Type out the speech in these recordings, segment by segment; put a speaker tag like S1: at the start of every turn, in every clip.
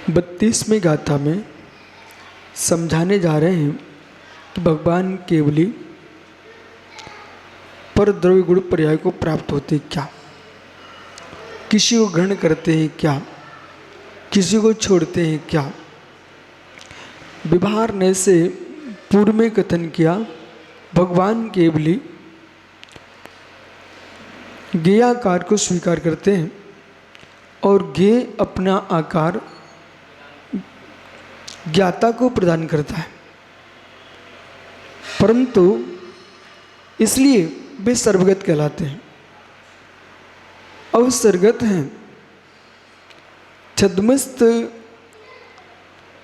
S1: 32वें गाथा में समझाने जा रहे हैं कि भगवान केवली पर द्रव्य गुण पर्याय को प्राप्त होते क्या, किसी को ग्रहण करते हैं क्या, किसी को छोड़ते हैं क्या। विभार ने से पूर्व में कथन किया भगवान केवली ज्ञेयाकार को स्वीकार करते हैं और ज्ञेय अपना आकार ज्ञाता को प्रदान करता है, परंतु इसलिए वे सर्वगत कहलाते हैं, अवसर्गत हैं। छद्मस्त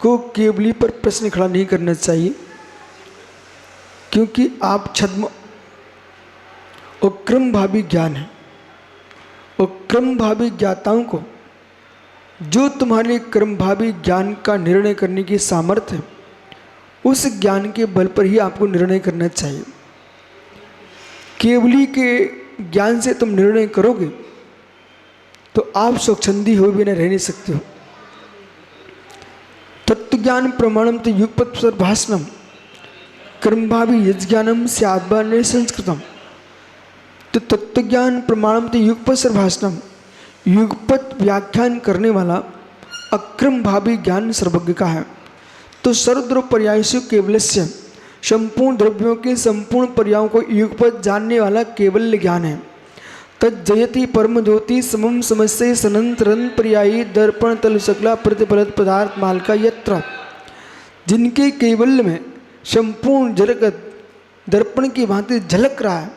S1: को केवली पर प्रश्न खड़ा नहीं करना चाहिए, क्योंकि आप छद्म और क्रमभावी ज्ञान है और क्रमभावी ज्ञाताओं को जो तुम्हारे क्रमभावी ज्ञान का निर्णय करने की सामर्थ्य है, उस ज्ञान के बल पर ही आपको निर्णय करना चाहिए। केवली के ज्ञान से तुम निर्णय करोगे तो आप स्वच्छंदी हो भी न रह नहीं सकते हो। तत्वज्ञान प्रमाणम तो युगपत् भाषणम क्रमभावी यज्ञानम स्याद्वान्य संस्कृतम। तो तत्वज्ञान प्रमाणम तो युगपत् भाषणम, युगपत व्याख्यान करने वाला अक्रम भावी ज्ञान सर्वज्ञ का है। तो सर्वद्रव्य पर्यायसु केवलस्य, संपूर्ण द्रव्यों के संपूर्ण पर्यायों को युगपत जानने वाला केवल ज्ञान है। तज्जयति परम ज्योति समम समस्य सनंतरन पर्यायी दर्पण तल सकला प्रतिफलित पदार्थ माल का यत्र। जिनके केवल में संपूर्ण जगत दर्पण की भांति झलक रहा है,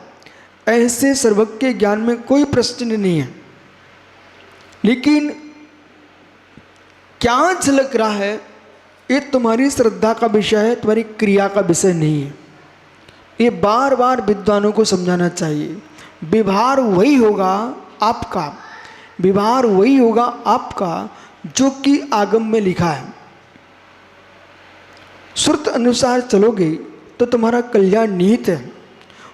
S1: ऐसे सर्वज्ञ ज्ञान में कोई प्रश्न नहीं है। लेकिन क्या झलक रहा है ये तुम्हारी श्रद्धा का विषय है, तुम्हारी क्रिया का विषय नहीं है। ये बार बार विद्वानों को समझाना चाहिए। विभार वही होगा आपका, विभार वही होगा आपका जो कि आगम में लिखा है। श्रुत अनुसार चलोगे तो तुम्हारा कल्याण निहित है,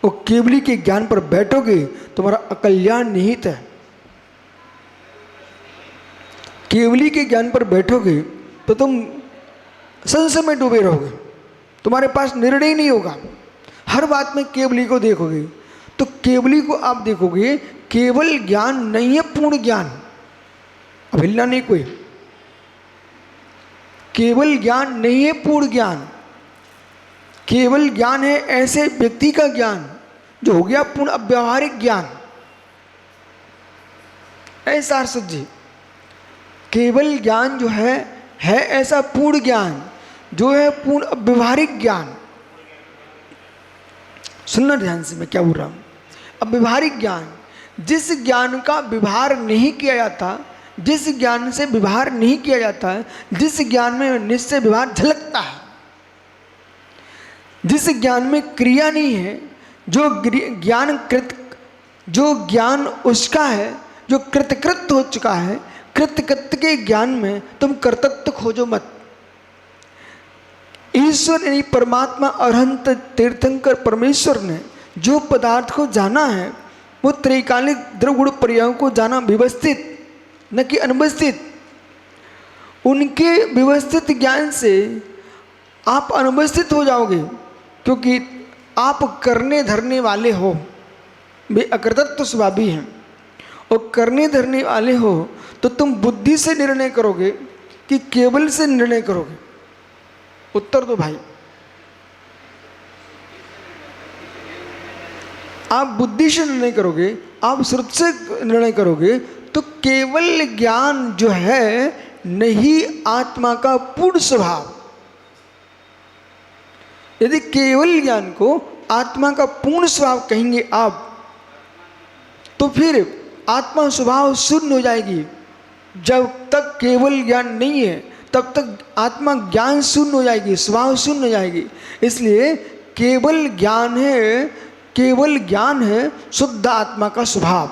S1: और केवली के ज्ञान पर बैठोगे तुम्हारा अकल्याण निहित है। केवली के ज्ञान पर बैठोगे तो तुम संशय में डूबे रहोगे, तुम्हारे पास निर्णय नहीं होगा। हर बात में केवली को देखोगे तो केवली को आप देखोगे केवल ज्ञान नहीं है, पूर्ण ज्ञान, अभिल्ला नहीं कोई। केवल ज्ञान नहीं है पूर्ण ज्ञान, केवल ज्ञान है ऐसे व्यक्ति का ज्ञान जो हो गया पूर्ण अव्यावहारिक ज्ञान। ऐसा जी केवल ज्ञान जो है ऐसा पूर्ण ज्ञान जो है पूर्ण अव्यवहारिक ज्ञान। सुनना ध्यान से मैं क्या बोल रहा हूं। अव्यवहारिक ज्ञान, जिस ज्ञान का व्यवहार नहीं किया जाता, जिस ज्ञान से व्यवहार नहीं किया जाता है, जिस ज्ञान में निश्चय व्यवहार झलकता है, जिस ज्ञान में क्रिया नहीं है, जो ज्ञान उसका है जो कृतकृत हो चुका है, कृतकृत के ज्ञान में तुम कर्तृत्व खोजो मत। ईश्वर यानी परमात्मा अरहंत तीर्थंकर परमेश्वर ने जो पदार्थ को जाना है वो त्रैकालिक द्रवगुण पर्यायों को जाना व्यवस्थित, न कि अनवस्थित। उनके व्यवस्थित ज्ञान से आप अनवस्थित हो जाओगे, क्योंकि आप करने धरने वाले हो, वे अकृतत्व स्वभावी हैं। और करने धरने वाले हो तो तुम बुद्धि से निर्णय करोगे कि केवल से निर्णय करोगे? उत्तर दो भाई। आप बुद्धि से निर्णय करोगे, आप श्रुत से निर्णय करोगे, तो केवल ज्ञान जो है नहीं आत्मा का पूर्ण स्वभाव। यदि केवल ज्ञान को आत्मा का पूर्ण स्वभाव कहेंगे आप, तो फिर आत्मा स्वभाव शून्य हो जाएगी। जब तक केवल ज्ञान नहीं है तब तक आत्मा ज्ञान शून्य हो जाएगी, स्वभाव शून्य हो जाएगी। इसलिए केवल ज्ञान है शुद्ध आत्मा का स्वभाव,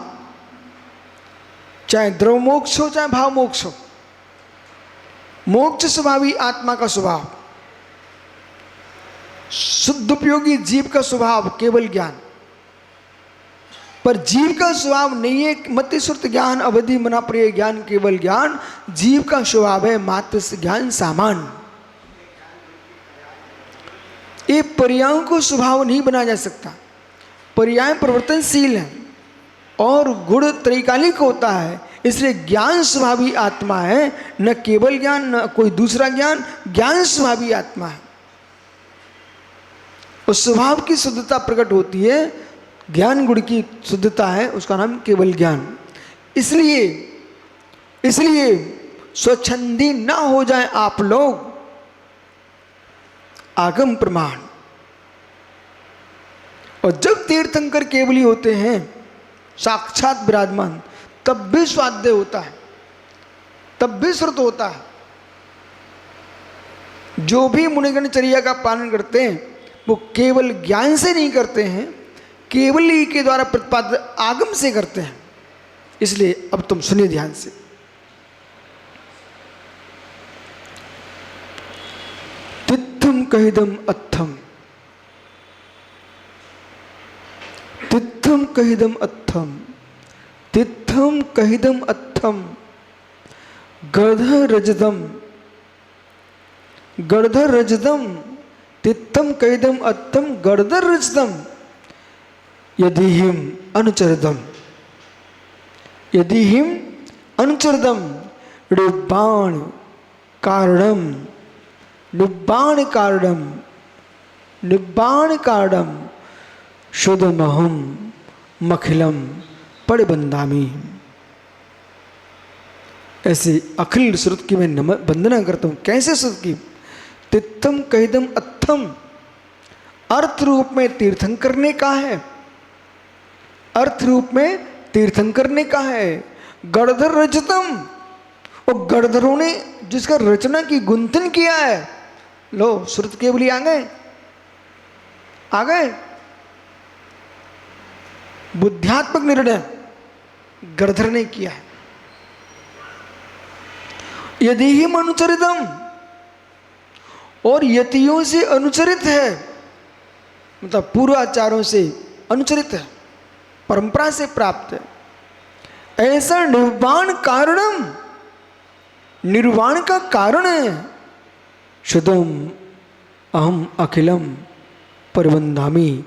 S1: चाहे द्रव मोक्ष हो चाहे भाव मोक्ष हो। मोक्ष स्वभावी आत्मा का स्वभाव, शुद्ध उपयोगी जीव का स्वभाव केवल ज्ञान। पर जीव का स्वभाव नहीं है मति श्रुत ज्ञान अवधि मना प्रिय ज्ञान केवल ज्ञान। जीव का स्वभाव है मात्र ज्ञान सामान्य। ये पर्यायों को स्वभाव नहीं बनाया जा सकता। पर्याय परिवर्तनशील है और गुण त्रैकालिक होता है, इसलिए ज्ञान स्वभावी आत्मा है, न केवल ज्ञान न कोई दूसरा ज्ञान। ज्ञान स्वभावी आत्मा है, उस स्वभाव की शुद्धता प्रकट होती है, ज्ञान गुण की शुद्धता है, उसका नाम केवल ज्ञान। इसलिए स्वच्छंदी ना हो जाए आप लोग आगम प्रमाण। और जब तीर्थंकर केवली होते हैं साक्षात विराजमान, तब भी स्वाध्याय होता है, तब भी श्रुत होता है। जो भी मुनिगण चर्या का पालन करते हैं वो केवल ज्ञान से नहीं करते हैं, केवली के द्वारा प्रतिपादित आगम से करते हैं। इसलिए अब तुम सुनिए ध्यान से। तित्थम कहिदम अत्थम, तित्थम कहिदम अत्थम, तित्थम कहिदम अत्थम, गर्ध रजदम, गर्ध रजदम, तित्थम कहिदम अत्थम गर्ध रजदम, यदि हिम अनुचरदम, यदि हिम अनुचरदम, निब्बाण कारणम, निब्बाण कारणम, निब्बाण कारणम, शुद्धमहम मखिलम पड़बंदामी। ऐसे अखिल श्रुत की मैं वंदना करता हूँ। कैसे श्रुत की? तित्थम कहिदम अत्थम, अर्थ रूप में तीर्थंकर ने कहा है, अर्थ रूप में तीर्थंकर ने कहा है। गणधर रचतम, और गणधरों ने जिसका रचना की गुंथन किया है। लो श्रुत केवली आ गए, आ गए। बुद्ध्यात्मक निर्णय गणधर ने किया है। यदि ही अनुचरितम, और यतियों से अनुचरित है, मतलब पूर्वाचारों से अनुचरित है, परंपरा से प्राप्त है। ऐसा निर्वाण कारणम, निर्वाण का कारण है। शुद्धम अहम अखिलम परिवंदामी,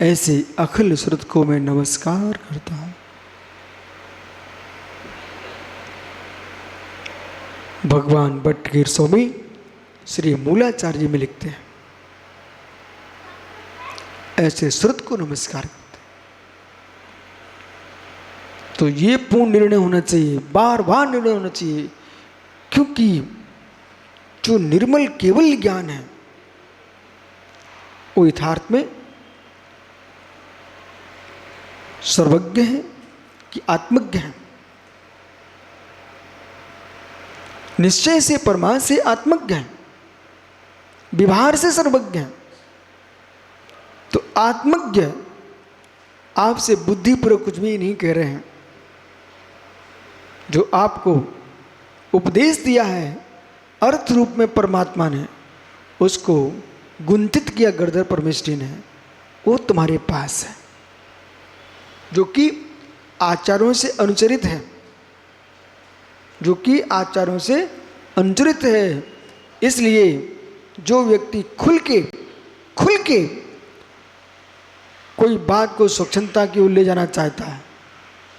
S1: ऐसे अखिल श्रुत को मैं नमस्कार करता हूं। भगवान भट्टगिर स्वामी श्री मूलाचार्य में लिखते हैं, ऐसे श्रुत को नमस्कार करते हैं। तो ये पूर्ण निर्णय होना चाहिए, बार बार निर्णय होना चाहिए, क्योंकि जो निर्मल केवल ज्ञान है वो यथार्थ में सर्वज्ञ है कि आत्मज्ञ है। निश्चय से परमार्थ से आत्मज्ञ है, व्यवहार से सर्वज्ञ है। तो आत्मज्ञ आपसे बुद्धिपूर्वक कुछ भी नहीं कह रहे हैं। जो आपको उपदेश दिया है अर्थ रूप में परमात्मा ने, उसको गुंथित किया गणधर परमेष्ठी ने, वो तुम्हारे पास है, जो कि आचारों से अनुचरित है, जो कि आचारों से अनुचरित है। इसलिए जो व्यक्ति खुल के कोई बात को स्वच्छंदता की ओर ले जाना चाहता है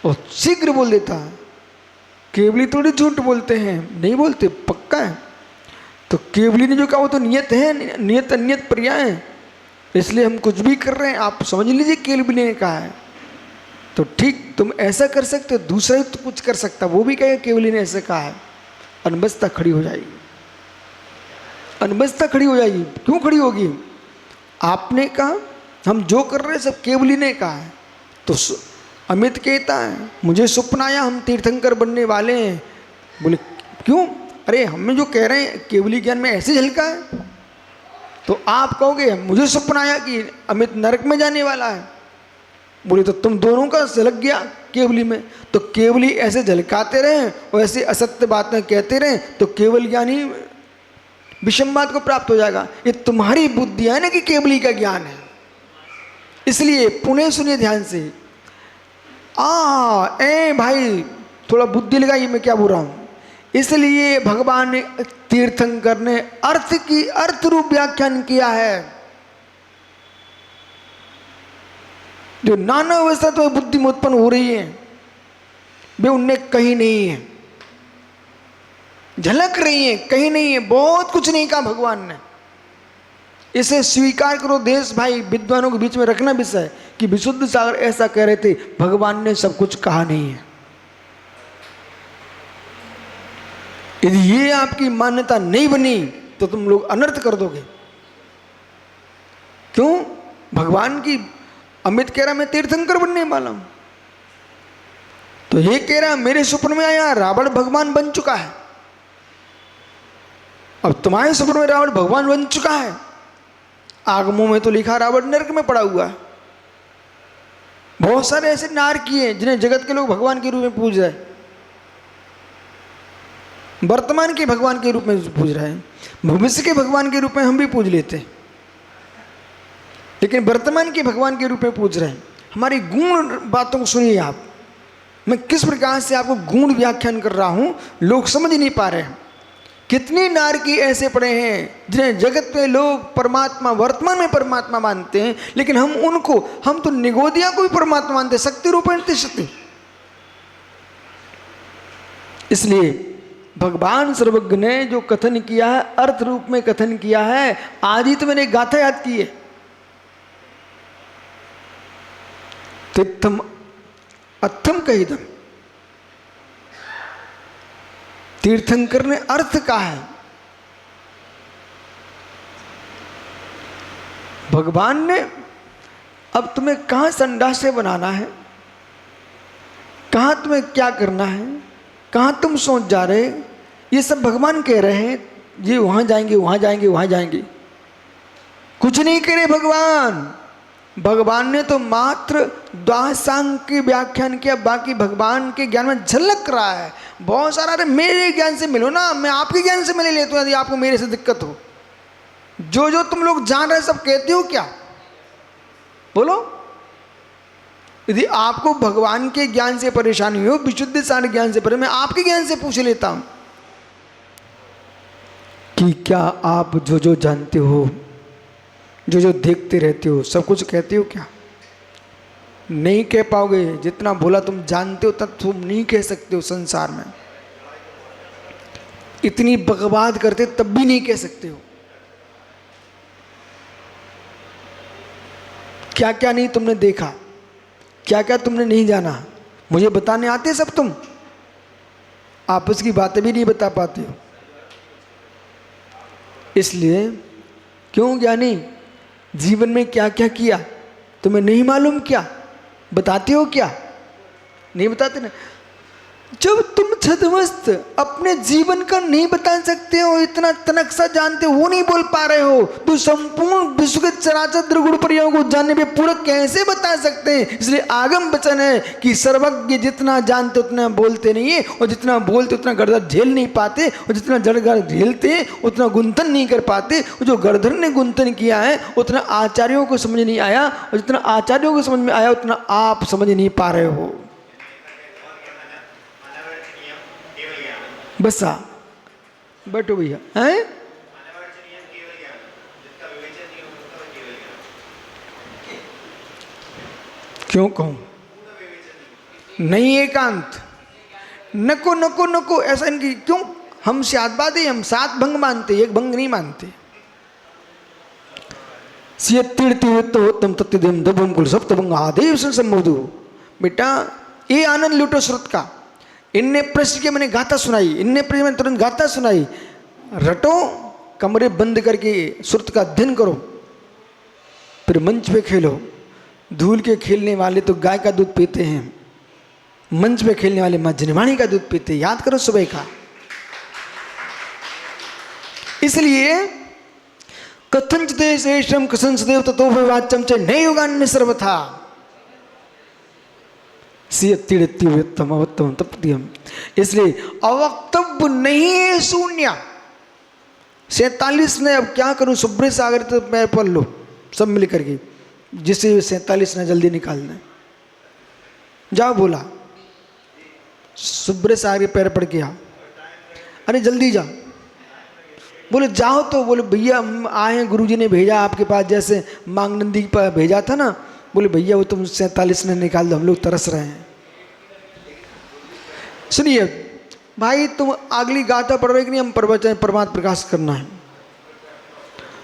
S1: और शीघ्र बोल देता है। केवली थोड़ी झूठ बोलते हैं, नहीं बोलते, पक्का है। तो केवली ने जो कहा वो तो नियत है, नियत अनियत पर्याय है, इसलिए हम कुछ भी कर रहे हैं, आप समझ लीजिए केवली ने कहा है। तो ठीक, तुम ऐसा कर सकते हो, दूसरा ही तो कुछ कर सकता, वो भी कहेगा केवली ने ऐसे कहा है। अनबसता खड़ी हो जाएगी, अनबसता खड़ी हो जाएगी। क्यों खड़ी होगी? आपने कहा, हम जो कर रहे हैं सब केवली ने कहा है। तो अमित कहता है मुझे स्वप्न आया, हम तीर्थंकर बनने वाले हैं। बोले क्यों? अरे हमें जो कह रहे हैं केवली ज्ञान में ऐसे झलका है। तो आप कहोगे मुझे स्वप्न आया कि अमित नरक में जाने वाला है। बोले तो तुम दोनों का झलक गया केवली में। तो केवली ऐसे झलकाते रहे और ऐसे असत्य बातें कहते रहे तो केवल ज्ञान ही विषम बात को प्राप्त हो जाएगा। ये तुम्हारी बुद्धि है ना कि केवली का ज्ञान है। इसलिए पुनः सुनिए ध्यान से, ए भाई थोड़ा बुद्धि लगाइए, मैं क्या बोल रहा हूं। इसलिए भगवान ने तीर्थंकर ने अर्थ रूप व्याख्यान किया है। जो नाना अवस्था तो बुद्धि में उत्पन्न हो रही है वे उनमें कहीं नहीं है, झलक रही है, कहीं नहीं है, बहुत कुछ नहीं कहा भगवान ने। इसे स्वीकार करो देश भाई, विद्वानों के बीच में रखना विषय कि विशुद्ध सागर ऐसा कह रहे थे, भगवान ने सब कुछ कहा नहीं है। यदि ये आपकी मान्यता नहीं बनी तो तुम लोग अनर्थ कर दोगे। क्यों? भगवान की अमित कह रहा मैं तीर्थंकर बनने वाला हूं, तो ये कह रहा मेरे स्वप्न में आया रावण भगवान बन चुका है। अब तुम्हारे स्वप्न में रावण भगवान बन चुका है, आगमों में तो लिखा रावण नरक में पड़ा हुआ है। बहुत सारे ऐसे नारकी हैं जिन्हें जगत के लोग भगवान के रूप में पूज रहे हैं, वर्तमान के भगवान के रूप में पूज रहे हैं, भविष्य के भगवान के रूप में हम भी पूज लेते हैं, लेकिन वर्तमान के भगवान के रूप में पूज रहे हैं। हमारी गुण बातों को सुनिए आप, मैं किस प्रकार से आपको गुण व्याख्यान कर रहा हूं, लोग समझ नहीं पा रहे हैं। कितने नारकी ऐसे पड़े हैं जिन्हें जगत में लोग परमात्मा वर्तमान में परमात्मा मानते हैं, लेकिन हम तो निगोदिया को भी परमात्मा मानते हैं, शक्ति रूपेण तिष्ठति। इसलिए भगवान सर्वज्ञ ने जो कथन किया है अर्थ रूप में कथन किया है। आज ही तो मैंने गाथा याद की है, तिथम अथम कहिदम, तीर्थंकर ने अर्थ कहा है। भगवान ने अब तुम्हें कहां संडासे बनाना है, कहां तुम्हें क्या करना है, कहां तुम सोच जा रहे, ये सब भगवान कह रहे हैं। ये वहां जाएंगे वहां जाएंगे वहां जाएंगे, कुछ नहीं करे भगवान। भगवान ने तो मात्र द्वासांग की व्याख्यान किया, बाकी भगवान के ज्ञान में झलक रहा है बहुत सारा। अरे मेरे ज्ञान से मिलो ना, मैं आपके ज्ञान से मिले लेता हूं यदि आपको मेरे से दिक्कत हो। जो जो तुम लोग जान रहे सब कहते हो क्या, बोलो। यदि आपको भगवान के ज्ञान से परेशानी हो, विशुद्ध सार ज्ञान से परेशानी, मैं आपके ज्ञान से पूछ लेता हूं कि क्या आप जो जो जानते हो, जो जो देखते रहते हो, सब कुछ कहते हो क्या? नहीं कह पाओगे। जितना बोला तुम जानते हो उतना तुम नहीं कह सकते हो। संसार में इतनी बकवाद करते तब भी नहीं कह सकते हो। क्या क्या नहीं तुमने देखा, क्या क्या तुमने नहीं जाना, मुझे बताने आते सब तुम, आपस की बातें भी नहीं बता पाते हो। इसलिए क्यों ज्ञानी, जीवन में क्या क्या किया तुम्हें नहीं मालूम क्या? बताते हो क्या? नहीं बताते ना। जब तुम छदमस्त अपने जीवन का नहीं बता सकते हो, इतना तनक सा जानते हो, वो नहीं बोल पा रहे हो, तो संपूर्ण विश्व के चराचर द्रगुण परियों को जानने पे पूरा कैसे बता सकते हैं? इसलिए आगम वचन है कि सर्वज्ञ जितना जानते उतना बोलते नहीं है, और जितना बोलते उतना गड़धर झेल नहीं पाते, और जितना जड़गड़ झेलते हैं उतना गुंथन नहीं कर पाते। जो गड़धर ने गुंथन किया है उतना आचार्यों को समझ नहीं आया, और जितना आचार्यों को समझ में आया उतना आप समझ नहीं पा रहे हो। बसा बैठो भैया, हैं? क्यों कहूं? नहीं एकांत, नको नको नको ऐसा इनकी क्यों? हम सातवादी, हम 7 भंग मानते, 1 भंग नहीं मानते। सियत्तीर्थोत्तम तत्तिदम दबम कुल सप्तभंग आदेव संबोधु। बेटा ये आनंद लूटो श्रुत का। इनने प्रश्न के मैंने गाथा सुनाई, इनने प्रश्न मैंने तुरंत गाथा सुनाई। रटो, कमरे बंद करके श्रुत का अध्ययन करो, फिर मंच पे खेलो। धूल के खेलने वाले तो गाय का दूध पीते हैं, मंच पे खेलने वाले मां जनवाणी का दूध पीते हैं। याद करो सुबह का। इसलिए कथंचिते श्रेष्ठम कसंसदेव ततो वाच्यम च नैयुगान्य सर्वथा इसलिए अवक्तव्य नहीं है शून्य। 47 ने अब क्या करूं, सुब्रे सागर तो मैं पढ़ लो सब मिल करके, जिसे 47 ने जल्दी निकालना है। जाओ बोला, सुब्र से आगे पैर पड़ के आओ, अरे जल्दी जाओ। बोले जाओ तो, बोले भैया हम आए हैं, गुरुजी ने भेजा आपके पास, जैसे मांगनंदी पर भेजा था ना। बोले भैया वो तुम 47 ने निकाल दो, हम लोग तरस रहे हैं। सुनिए भाई, तुम अगली गाथा पढ़ रहे कि नहीं, हम प्रवचन परमात्म प्रकाश करना है।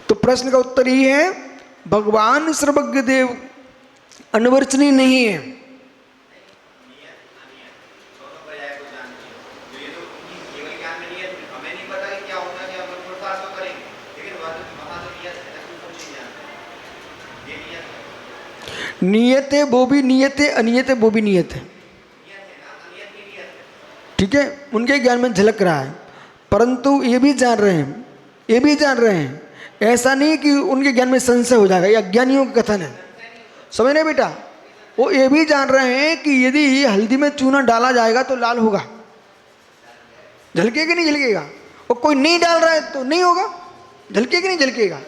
S1: तो प्रश्न का उत्तर ही है, भगवान सर्वज्ञ देव अनवर्चनीय नहीं है। नियत है वो भी नियत है, अनियत है वो भी नियत है। ठीक है, उनके ज्ञान में झलक रहा है, परंतु ये भी जान रहे हैं, ये भी जान रहे हैं, ऐसा नहीं कि उनके ज्ञान में संशय हो जाएगा, ये अज्ञानियों का कथन है, समझ रहे बेटा। वो ये भी जान रहे हैं कि यदि हल्दी में चूना डाला जाएगा तो लाल होगा, झलकेगा नहीं झलकेगा, और कोई नहीं डाल रहा है तो नहीं होगा, झलकेगा नहीं झलकेगा।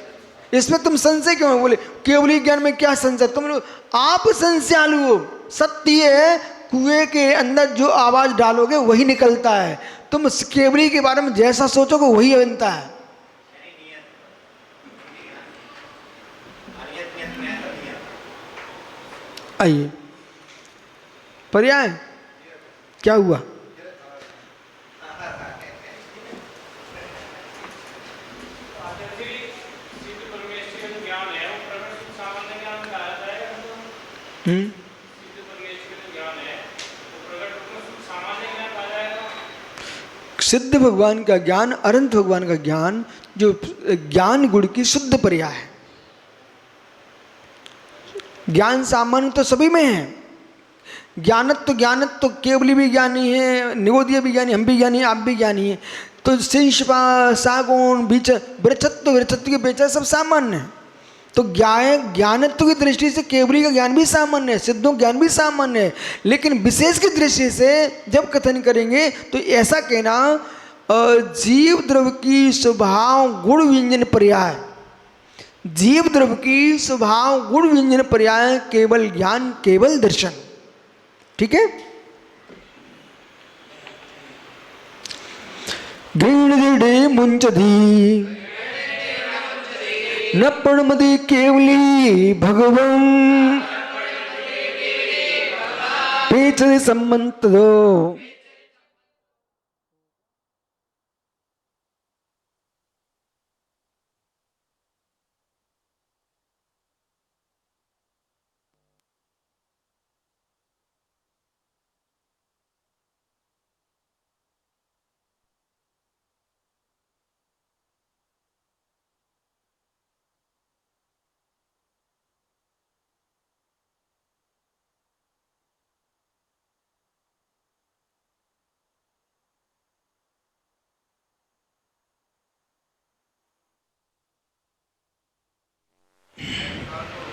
S1: इसमें तुम संशय क्यों? बोले केवली ज्ञान में क्या संशय, तुम लोग आप संशयालु हो। सत्य है, कुएं के अंदर जो आवाज डालोगे वही निकलता है, तुम केवली के बारे में जैसा सोचोगे वही बनता है। आइए पर्याय क्या हुआ? सिद्ध भगवान का ज्ञान, अनंत भगवान का ज्ञान, जो ज्ञान गुण की शुद्ध पर्याय है। ज्ञान सामान्य तो सभी में है, ज्ञानत्व केवली भी ज्ञानी है, निगोदीय भी ज्ञानी, हम भी ज्ञानी, आप भी ज्ञानी है। तो शिंशपा सागुण बीच वृक्षत्व की पेचा सब सामान्य है। तो ज्ञानत्व की दृष्टि से केवली का ज्ञान भी सामान्य है, सिद्धों ज्ञान भी सामान्य है, लेकिन विशेष की दृष्टि से जब कथन करेंगे तो ऐसा कहना, जीव द्रव्य की स्वभाव गुण व्यंजन पर्याय, जीव द्रव्य की स्वभाव गुण व्यंजन पर्याय, केवल ज्ञान केवल दर्शन। ठीक है, गिण मुंचधी न प्रणमति केवली भगवं पेचरे सम्मंत दो।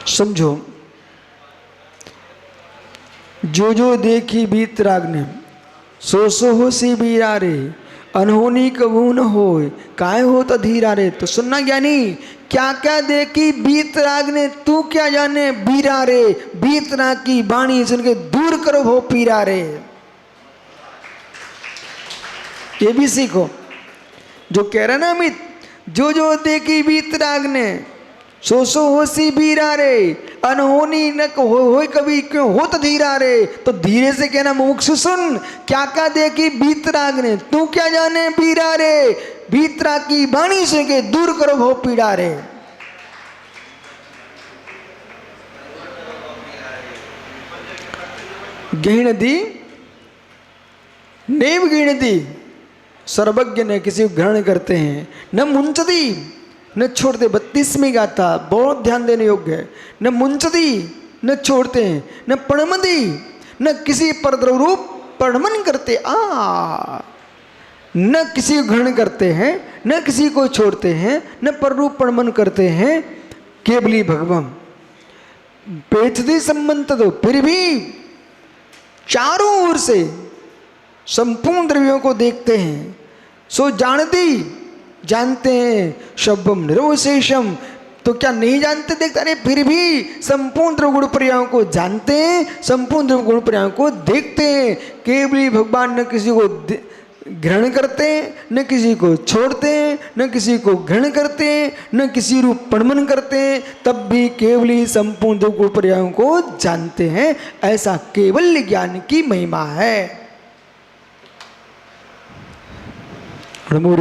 S1: समझो, जो जो देखी बीत राग ने, सो सो हो सी बीरा रे, अनहोनी कबू न होय, काय हो तो धीरा रे। तो सुनना ज्ञानी, क्या क्या देखी बीत राग ने, तू क्या जाने बीरा रे, बीत राग की बाणी सुन के दूर करो भो पीरा रे। ये भी सीखो, जो कह रहा ना अमित, जो जो देखी बीत राग ने, सो सो होसी बीरा रे, अनहोनी न हो कभी क्यों हो तो धीरा रे। तो धीरे से कहना मुमुक्षु सुन, क्या क्या देखी बीत राग ने, तू क्या जाने बीरा रे, बीत राग की बाणी सुन के दूर करो भो पीड़ा रे। गिणती नैव गिणती, सर्वज्ञ ने किसी को ग्रहण करते हैं, न मुंचती न छोड़ते। 32वीं गाथा बहुत ध्यान देने योग्य है। न मुंचती न छोड़ते हैं, न प्रणमती न किसी परद्रव रूप प्रणमन करते, न किसी को ग्रहण करते हैं, न किसी को छोड़ते हैं, न पररूप प्रणमन करते हैं, केवली भगवान पेचती संबंध। दो फिर भी चारों ओर से संपूर्ण द्रव्यों को देखते हैं, सो जानती जानते हैं, शब्दम निरवशेषम, तो क्या नहीं जानते, देखते नहीं, फिर भी संपूर्ण द्रव्य गुण पर्यायों को जानते हैं, संपूर्ण द्रव्य गुण पर्यायों को देखते हैं। केवल ही भगवान न किसी को ग्रहण करते हैं, न किसी को छोड़ते हैं, न किसी को ग्रहण करते हैं, न किसी रूप पणमन करते हैं, तब भी केवल ही संपूर्ण द्रव्य गुण पर्यायों को जानते हैं। ऐसा केवल ज्ञान की महिमा है। नमो